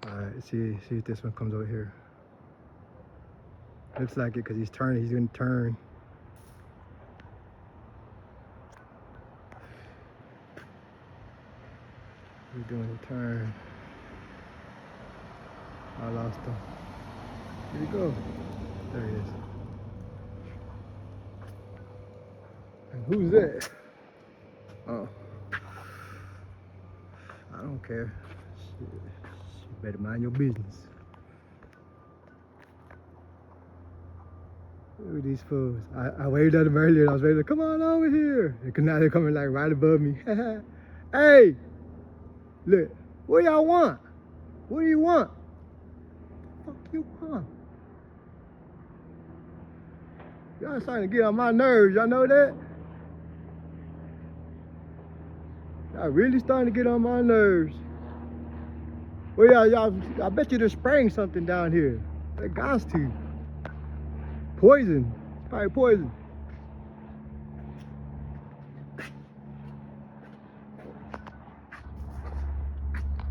Alright, see if this one comes over here. Looks like it because he's turning. He's gonna turn. He's doing a turn. I lost him. Where'd he go? There he is. And who's that? Oh. I don't care. Shit. You better mind your business. Look at these fools. I waved at them earlier and I was ready to come on over here. Because now they're coming like right above me. Hey! Look, what do y'all want? What do you want? What the fuck you want? Y'all starting to get on my nerves, y'all know that? Y'all really starting to get on my nerves. Well, y'all, I bet you they're spraying something down here. That got to. Poison. It's probably poison.